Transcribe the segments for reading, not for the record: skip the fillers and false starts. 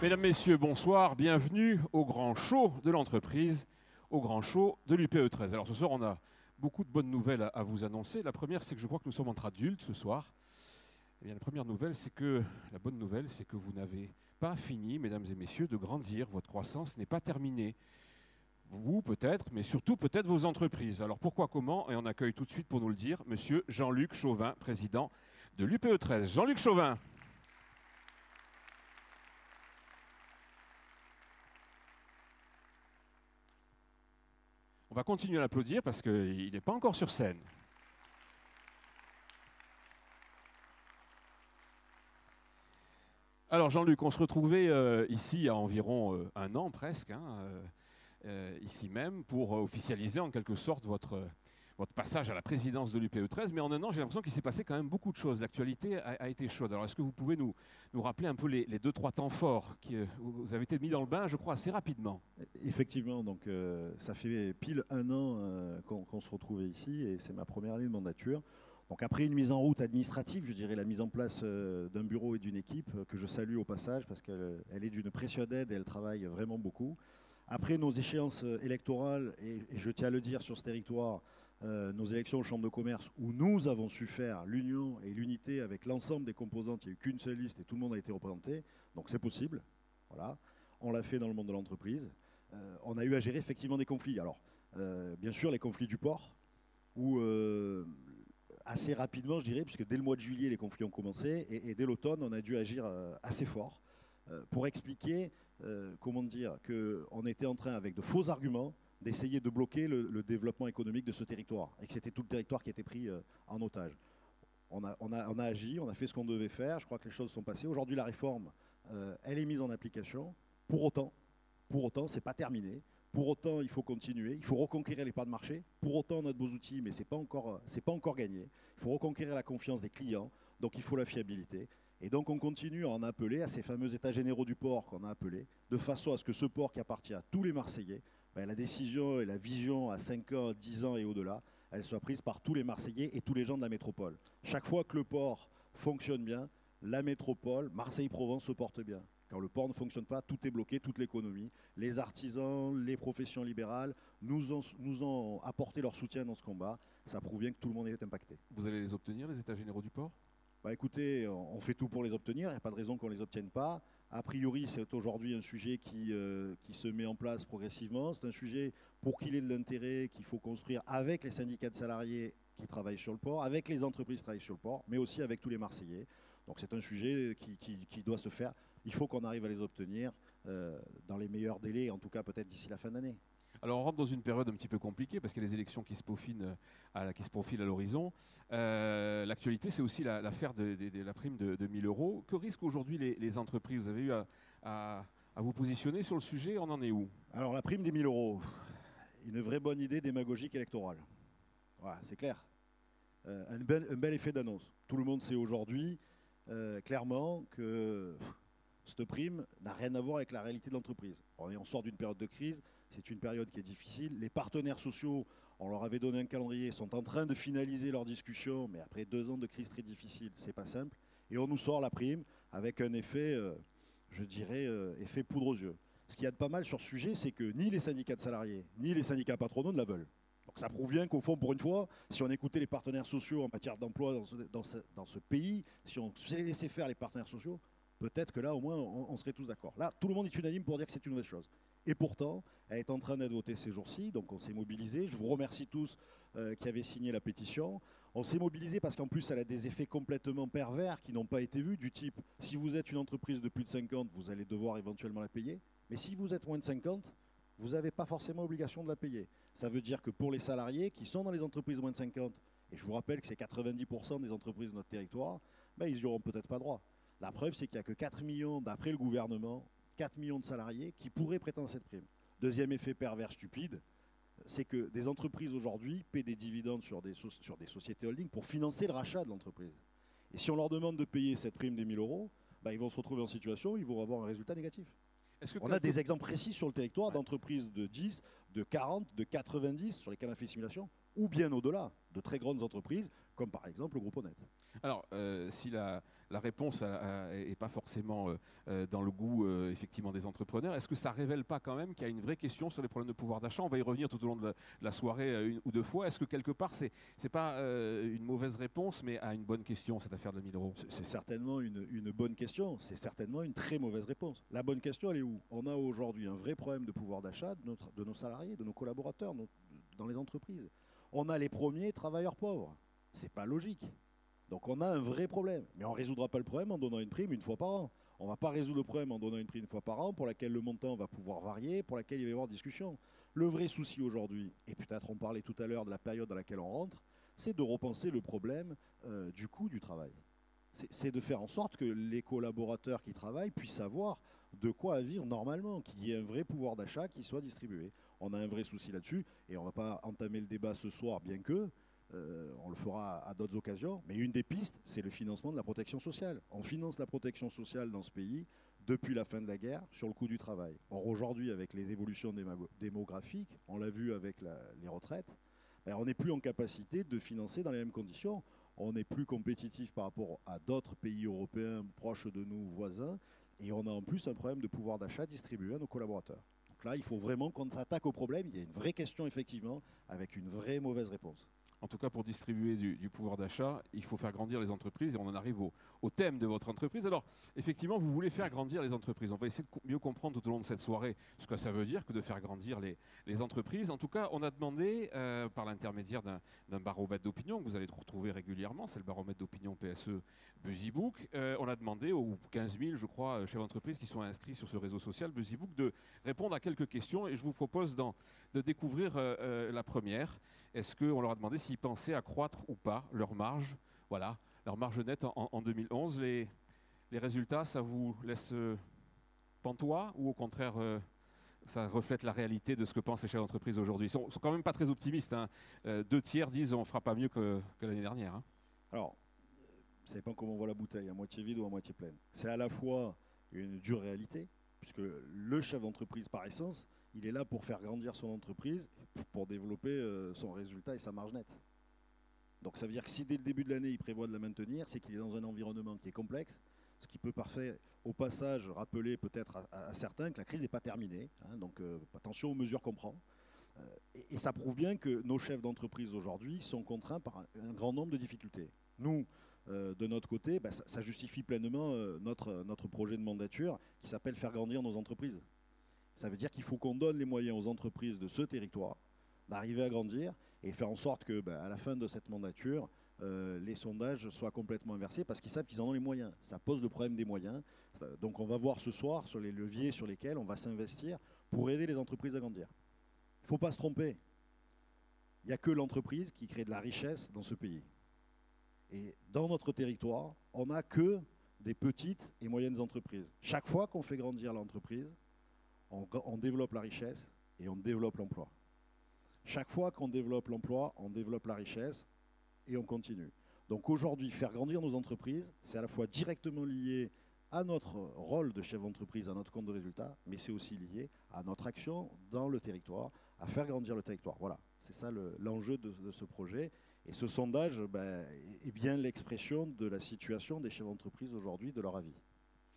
Mesdames, Messieurs, bonsoir. Bienvenue au grand show de l'entreprise, au grand show de l'UPE 13. Alors ce soir, on a beaucoup de bonnes nouvelles à vous annoncer. La première, c'est que je crois que nous sommes entre adultes ce soir. Eh bien, la bonne nouvelle, c'est que vous n'avez pas fini, mesdames et messieurs, de grandir. Votre croissance n'est pas terminée. Vous, peut-être, mais surtout peut-être vos entreprises. Alors pourquoi, comment? Et on accueille tout de suite pour nous le dire, monsieur Jean-Luc Chauvin, président de l'UPE 13. Jean-Luc Chauvin. On va continuer à l'applaudir parce qu'il n'est pas encore sur scène. Alors Jean-Luc, on se retrouvait ici il y a environ un an presque, ici même, pour officialiser en quelque sorte votre passage à la présidence de l'UPE 13. Mais en un an, j'ai l'impression qu'il s'est passé quand même beaucoup de choses. L'actualité a été chaude. Alors est-ce que vous pouvez nous rappeler un peu les 2-3 temps forts qui vous avez été mis dans le bain, je crois, assez rapidement? Effectivement, donc ça fait pile un an qu'on se retrouvait ici et c'est ma première année de mandature. Donc après une mise en route administrative, je dirais la mise en place d'un bureau et d'une équipe que je salue au passage parce qu'elle est d'une précieuse aide et elle travaille vraiment beaucoup. Après nos échéances électorales, et je tiens à le dire sur ce territoire, nos élections aux chambres de commerce où nous avons su faire l'union et l'unité avec l'ensemble des composantes, il n'y a eu qu'une seule liste et tout le monde a été représenté, donc c'est possible. Voilà. On l'a fait dans le monde de l'entreprise. On a eu à gérer effectivement des conflits. Alors, bien sûr, les conflits du port, où assez rapidement, je dirais, puisque dès le mois de juillet, les conflits ont commencé, et dès l'automne, on a dû agir assez fort pour expliquer, comment dire, qu'on était en train, avec de faux arguments, d'essayer de bloquer le développement économique de ce territoire, et que c'était tout le territoire qui était pris en otage. On a agi, on a fait ce qu'on devait faire, je crois que les choses sont passées. Aujourd'hui, la réforme, elle est mise en application. Pour autant, ce n'est pas terminé. Pour autant, il faut continuer. Il faut reconquérir les parts de marché. Pour autant, on a de beaux outils, mais ce n'est pas encore gagné. Il faut reconquérir la confiance des clients. Donc, il faut la fiabilité. Et donc, on continue à en appeler à ces fameux états généraux du port qu'on a appelés, de façon à ce que ce port qui appartient à tous les Marseillais, la décision et la vision à 5 ans, 10 ans et au-delà, elle soit prise par tous les Marseillais et tous les gens de la métropole. Chaque fois que le port fonctionne bien, la métropole, Marseille-Provence se porte bien. Quand le port ne fonctionne pas, tout est bloqué, toute l'économie. Les artisans, les professions libérales nous ont apporté leur soutien dans ce combat. Ça prouve bien que tout le monde est impacté. Vous allez les obtenir, les états généraux du port? Écoutez, on fait tout pour les obtenir. Il n'y a pas de raison qu'on ne les obtienne pas. A priori, c'est aujourd'hui un sujet qui se met en place progressivement. C'est un sujet pour qu'il ait de l'intérêt qu'il faut construire avec les syndicats de salariés qui travaillent sur le port, avec les entreprises qui travaillent sur le port, mais aussi avec tous les Marseillais. Donc c'est un sujet qui doit se faire. Il faut qu'on arrive à les obtenir dans les meilleurs délais, en tout cas peut-être d'ici la fin d'année. Alors on rentre dans une période un petit peu compliquée parce qu'il y a les élections qui se profilent à l'horizon. L'actualité, c'est aussi l'affaire de la prime de 1 000 euros. Que risquent aujourd'hui les entreprises? Vous avez eu à vous positionner sur le sujet, on en est où? Alors la prime des 1 000 euros, une vraie bonne idée démagogique électorale. Voilà, c'est clair. Un bel effet d'annonce. Tout le monde sait aujourd'hui clairement que cette prime n'a rien à voir avec la réalité de l'entreprise. On sort d'une période de crise, c'est une période qui est difficile. Les partenaires sociaux, on leur avait donné un calendrier, sont en train de finaliser leurs discussions, mais après 2 ans de crise très difficile, c'est pas simple. Et on nous sort la prime avec un effet, je dirais, effet poudre aux yeux. Ce qu'il y a de pas mal sur ce sujet, c'est que ni les syndicats de salariés, ni les syndicats patronaux ne la veulent. Donc ça prouve bien qu'au fond, pour une fois, si on écoutait les partenaires sociaux en matière d'emploi dans ce pays, si on laissait faire les partenaires sociaux, peut-être que là, au moins, on serait tous d'accord. Là, tout le monde est unanime pour dire que c'est une mauvaise chose. Et pourtant, elle est en train d'être votée ces jours-ci, donc on s'est mobilisés. Je vous remercie tous qui avez signé la pétition. On s'est mobilisés parce qu'en plus, elle a des effets complètement pervers qui n'ont pas été vus, du type, si vous êtes une entreprise de plus de 50, vous allez devoir éventuellement la payer. Mais si vous êtes moins de 50, vous n'avez pas forcément obligation de la payer. Ça veut dire que pour les salariés qui sont dans les entreprises moins de 50, et je vous rappelle que c'est 90% des entreprises de notre territoire, ils n'y auront peut-être pas droit. La preuve, c'est qu'il n'y a que 4 millions, d'après le gouvernement, 4 millions de salariés qui pourraient prétendre à cette prime. Deuxième effet pervers stupide, c'est que des entreprises aujourd'hui paient des dividendes sur des sociétés holding pour financer le rachat de l'entreprise. Et si on leur demande de payer cette prime des 1 000 euros, ils vont se retrouver en situation où ils vont avoir un résultat négatif. On a des exemples précis sur le territoire d'entreprises de 10, de 40, de 90 sur lesquelles on a fait simulation, ou bien au-delà, de très grandes entreprises, comme par exemple le groupe Honnête. Alors, si la réponse n'est pas forcément dans le goût effectivement des entrepreneurs, est-ce que ça ne révèle pas quand même qu'il y a une vraie question sur les problèmes de pouvoir d'achat? On va y revenir tout au long de la soirée une ou deux fois. Est-ce que quelque part, ce n'est pas une mauvaise réponse, mais à une bonne question, cette affaire de 1 000 euros? C'est certainement une bonne question, c'est certainement une très mauvaise réponse. La bonne question, elle est où? On a aujourd'hui un vrai problème de pouvoir d'achat de nos salariés, de nos collaborateurs dans les entreprises. On a les premiers travailleurs pauvres. C'est pas logique. Donc on a un vrai problème. Mais on ne résoudra pas le problème en donnant une prime une fois par an. On ne va pas résoudre le problème en donnant une prime une fois par an pour laquelle le montant va pouvoir varier, pour laquelle il va y avoir discussion. Le vrai souci aujourd'hui, et peut-être on parlait tout à l'heure de la période dans laquelle on rentre, c'est de repenser le problème du coût du travail. C'est de faire en sorte que les collaborateurs qui travaillent puissent savoir de quoi vivre normalement, qu'il y ait un vrai pouvoir d'achat qui soit distribué. On a un vrai souci là-dessus, et on ne va pas entamer le débat ce soir, bien que, on le fera à d'autres occasions, mais une des pistes, c'est le financement de la protection sociale. On finance la protection sociale dans ce pays depuis la fin de la guerre sur le coût du travail. Or aujourd'hui, avec les évolutions démographiques, on l'a vu avec les retraites, on n'est plus en capacité de financer dans les mêmes conditions. On n'est plus compétitif par rapport à d'autres pays européens proches de nous voisins, et on a en plus un problème de pouvoir d'achat distribué à nos collaborateurs. Donc là, il faut vraiment qu'on s'attaque au problème. Il y a une vraie question, effectivement, avec une vraie mauvaise réponse. En tout cas, pour distribuer du pouvoir d'achat, il faut faire grandir les entreprises et on en arrive au thème de votre entreprise. Alors, effectivement, vous voulez faire grandir les entreprises. On va essayer de mieux comprendre tout au long de cette soirée ce que ça veut dire que de faire grandir les entreprises. En tout cas, on a demandé, par l'intermédiaire d'un baromètre d'opinion que vous allez retrouver régulièrement, c'est le baromètre d'opinion PSE BuzzyBook, on a demandé aux 15 000, je crois, chefs d'entreprise qui sont inscrits sur ce réseau social BuzzyBook de répondre à quelques questions et je vous propose de découvrir la première. Est-ce qu'on leur a demandé s'ils pensaient accroître ou pas leur marge, voilà, leur marge nette en 2011? Les résultats, ça vous laisse pantois ou au contraire, ça reflète la réalité de ce que pensent les chefs d'entreprise aujourd'hui? Ils sont quand même pas très optimistes. Hein. 2 tiers disent on ne fera pas mieux que l'année dernière. Hein. Alors, ça dépend comment on voit la bouteille, à moitié vide ou à moitié pleine. C'est à la fois une dure réalité, puisque le chef d'entreprise, par essence, il est là pour faire grandir son entreprise, pour développer son résultat et sa marge nette. Donc ça veut dire que si dès le début de l'année, il prévoit de la maintenir, c'est qu'il est dans un environnement qui est complexe, ce qui peut parfait, au passage, rappeler peut-être à certains que la crise n'est pas terminée. Hein, donc attention aux mesures qu'on prend. Et ça prouve bien que nos chefs d'entreprise aujourd'hui sont contraints par un grand nombre de difficultés. Nous, de notre côté, ça justifie pleinement notre projet de mandature qui s'appelle faire grandir nos entreprises. Ça veut dire qu'il faut qu'on donne les moyens aux entreprises de ce territoire d'arriver à grandir et faire en sorte que, à la fin de cette mandature, les sondages soient complètement inversés parce qu'ils savent qu'ils en ont les moyens. Ça pose le problème des moyens. Donc on va voir ce soir sur les leviers sur lesquels on va s'investir pour aider les entreprises à grandir. Il ne faut pas se tromper. Il n'y a que l'entreprise qui crée de la richesse dans ce pays. Et dans notre territoire, on n'a que des petites et moyennes entreprises. Chaque fois qu'on fait grandir l'entreprise, on développe la richesse et on développe l'emploi. Chaque fois qu'on développe l'emploi, on développe la richesse et on continue. Donc aujourd'hui, faire grandir nos entreprises, c'est à la fois directement lié à notre rôle de chef d'entreprise, à notre compte de résultat, mais c'est aussi lié à notre action dans le territoire, à faire grandir le territoire. Voilà, c'est ça l'enjeu de ce projet. Et ce sondage est bien l'expression de la situation des chefs d'entreprise aujourd'hui, de leur avis.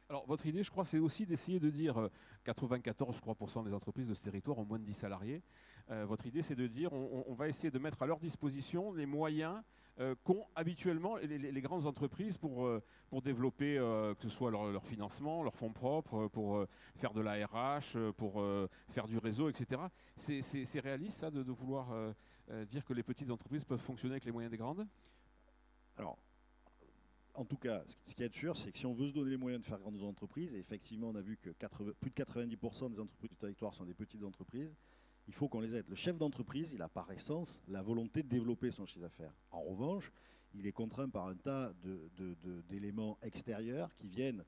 Alors, votre idée, je crois, c'est aussi d'essayer de dire 94 des entreprises de ce territoire ont moins de 10 salariés. Votre idée, c'est de dire on va essayer de mettre à leur disposition les moyens qu'ont habituellement les grandes entreprises pour développer, que ce soit leur financement, leurs fonds propres, pour faire de la RH, pour faire du réseau, etc. C'est réaliste, ça, de vouloir dire que les petites entreprises peuvent fonctionner avec les moyens des grandes? Alors, en tout cas, ce qui est sûr, c'est que si on veut se donner les moyens de faire grandir nos entreprises, et effectivement, on a vu que plus de 90% des entreprises du territoire sont des petites entreprises, il faut qu'on les aide. Le chef d'entreprise, il a par essence la volonté de développer son chiffre d'affaires. En revanche, il est contraint par un tas d'éléments extérieurs qui viennent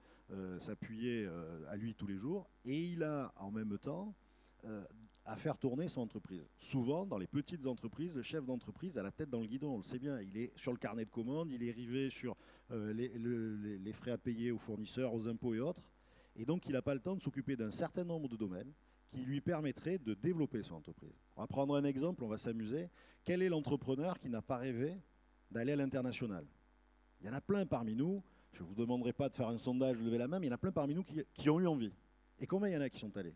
s'appuyer à lui tous les jours, et il a en même temps à faire tourner son entreprise. Souvent, dans les petites entreprises, le chef d'entreprise a la tête dans le guidon, on le sait bien. Il est sur le carnet de commandes, il est rivé sur les frais à payer aux fournisseurs, aux impôts et autres. Et donc, il n'a pas le temps de s'occuper d'un certain nombre de domaines qui lui permettrait de développer son entreprise. On va prendre un exemple, on va s'amuser. Quel est l'entrepreneur qui n'a pas rêvé d'aller à l'international? Il y en a plein parmi nous. Je ne vous demanderai pas de faire un sondage, de lever la main, mais il y en a plein parmi nous qui ont eu envie. Et combien il y en a qui sont allés?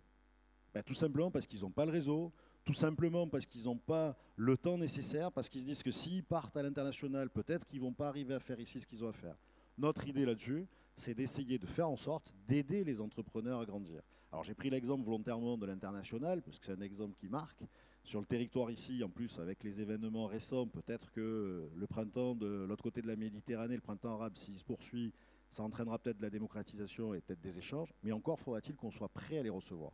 Ben, tout simplement parce qu'ils n'ont pas le réseau, tout simplement parce qu'ils n'ont pas le temps nécessaire, parce qu'ils se disent que s'ils partent à l'international, peut-être qu'ils ne vont pas arriver à faire ici ce qu'ils ont à faire. Notre idée là-dessus, c'est d'essayer de faire en sorte d'aider les entrepreneurs à grandir. Alors j'ai pris l'exemple volontairement de l'international, parce que c'est un exemple qui marque. Sur le territoire ici, en plus, avec les événements récents, peut-être que le printemps de l'autre côté de la Méditerranée, le printemps arabe, s'il se poursuit, ça entraînera peut-être de la démocratisation et peut-être des échanges, mais encore faudra-t-il qu'on soit prêt à les recevoir.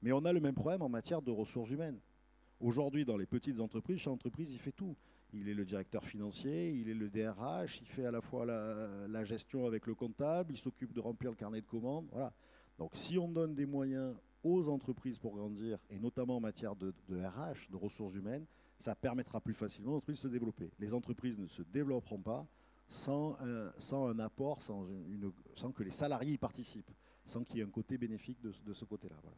Mais on a le même problème en matière de ressources humaines. Aujourd'hui, dans les petites entreprises, chaque entreprise, il fait tout. Il est le directeur financier, il est le DRH, il fait à la fois la gestion avec le comptable, il s'occupe de remplir le carnet de commandes. Voilà. Donc si on donne des moyens aux entreprises pour grandir, et notamment en matière de RH, de ressources humaines, ça permettra plus facilement aux entreprises de se développer. Les entreprises ne se développeront pas sans un apport, sans que les salariés y participent, sans qu'il y ait un côté bénéfique de ce côté-là. Voilà.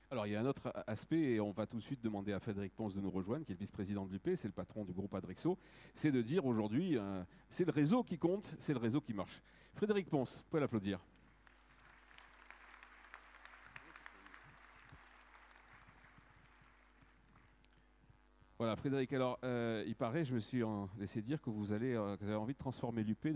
Alors, il y a un autre aspect, et on va tout de suite demander à Frédéric Ponce de nous rejoindre, qui est le vice-président de l'UP, c'est le patron du groupe Adrexo, c'est de dire aujourd'hui, c'est le réseau qui compte, c'est le réseau qui marche. Frédéric Ponce, vous pouvez l'applaudir. Voilà, Frédéric, alors, il paraît, je me suis laissé dire que vous avez envie de transformer l'UP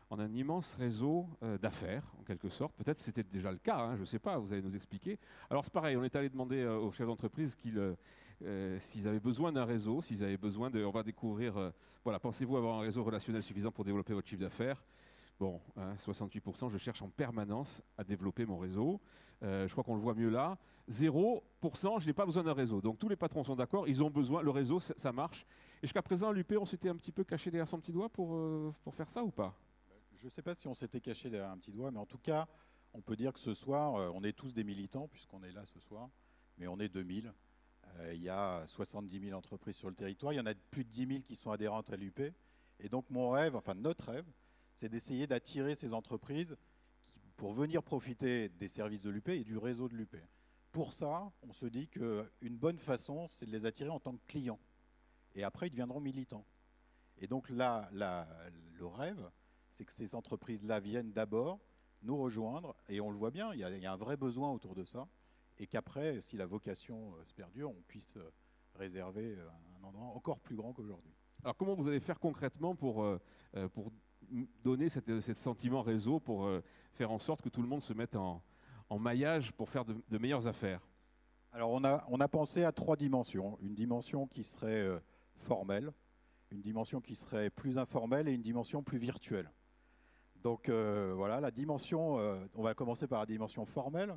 en un immense réseau d'affaires, en quelque sorte. Peut-être c'était déjà le cas, hein, je ne sais pas, vous allez nous expliquer. Alors c'est pareil, on est allé demander aux chefs d'entreprise s'ils avaient besoin d'un réseau, s'ils avaient besoin de... On va découvrir, voilà, pensez-vous avoir un réseau relationnel suffisant pour développer votre chiffre d'affaires? Bon, hein, 68%, je cherche en permanence à développer mon réseau. Je crois qu'on le voit mieux là. 0%, je n'ai pas besoin d'un réseau. Donc tous les patrons sont d'accord, ils ont besoin, le réseau, ça marche. Et jusqu'à présent, l'UP, on s'était un petit peu caché derrière son petit doigt pour faire ça ou pas? Je ne sais pas si on s'était caché derrière un petit doigt, mais en tout cas, on peut dire que ce soir, on est tous des militants, puisqu'on est là ce soir, mais on est 2000. Il y a 70 000 entreprises sur le territoire, il y en a plus de 10 000 qui sont adhérentes à l'UP. Et donc mon rêve, enfin notre rêve, c'est d'essayer d'attirer ces entreprises pour venir profiter des services de l'UP et du réseau de l'UP. Pour ça, on se dit qu'une bonne façon, c'est de les attirer en tant que clients. Et après, ils deviendront militants. Et donc là, le rêve, c'est que ces entreprises-là viennent d'abord nous rejoindre, et on le voit bien, il y a un vrai besoin autour de ça, et qu'après, si la vocation se perdure, on puisse réserver un endroit encore plus grand qu'aujourd'hui. Alors comment vous allez faire concrètement pour donner ce sentiment réseau, pour faire en sorte que tout le monde se mette en maillage pour faire de meilleures affaires? Alors on a pensé à 3 dimensions. Une dimension qui serait formelle, une dimension qui serait plus informelle et une dimension plus virtuelle. Donc voilà, la dimension, on va commencer par la dimension formelle.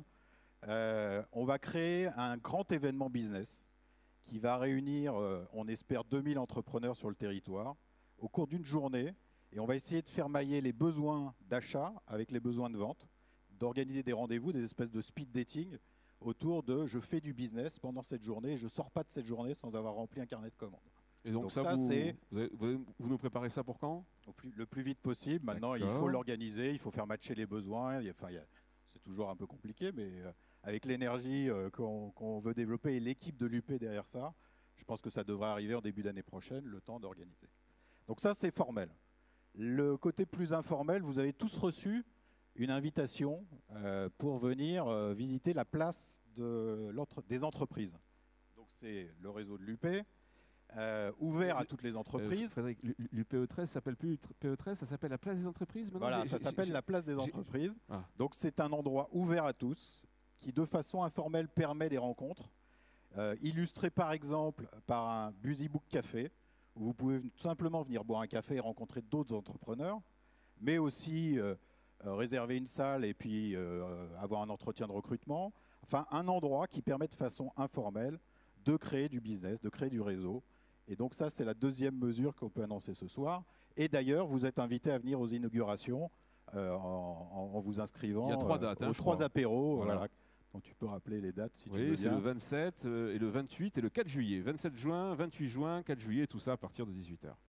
On va créer un grand événement business qui va réunir, on espère, 2000 entrepreneurs sur le territoire au cours d'une journée. Et on va essayer de faire mailler les besoins d'achat avec les besoins de vente, d'organiser des rendez-vous, des espèces de speed dating autour de je fais du business pendant cette journée et je ne sors pas de cette journée sans avoir rempli un carnet de commandes. Et donc ça vous nous préparez ça pour quand? Le plus vite possible. Maintenant, il faut l'organiser, il faut faire matcher les besoins. C'est toujours un peu compliqué, mais avec l'énergie qu'on veut développer et l'équipe de l'UP derrière ça, je pense que ça devrait arriver en début d'année prochaine, le temps d'organiser. Donc ça, c'est formel. Le côté plus informel, vous avez tous reçu une invitation pour venir visiter la place des entreprises. Donc c'est le réseau de l'UP, ouvert à toutes les entreprises. Frédéric, l'UPE13 s'appelle plus PE13, ça s'appelle la place des entreprises maintenant? Voilà, ça s'appelle la place des entreprises. Donc c'est un endroit ouvert à tous qui de façon informelle permet des rencontres, illustré par exemple par un Busy Book Café, où vous pouvez tout simplement venir boire un café et rencontrer d'autres entrepreneurs, mais aussi réserver une salle et puis avoir un entretien de recrutement. Enfin, un endroit qui permet de façon informelle de créer du business, de créer du réseau. Et donc ça, c'est la deuxième mesure qu'on peut annoncer ce soir. Et d'ailleurs, vous êtes invités à venir aux inaugurations en vous inscrivant. Il y a 3 dates, aux 3 apéros. Voilà. Donc tu peux rappeler les dates si tu veux bien. Oui, c'est le 27 et le 28 et le 4 juillet. 27 juin, 28 juin, 4 juillet, tout ça à partir de 18h.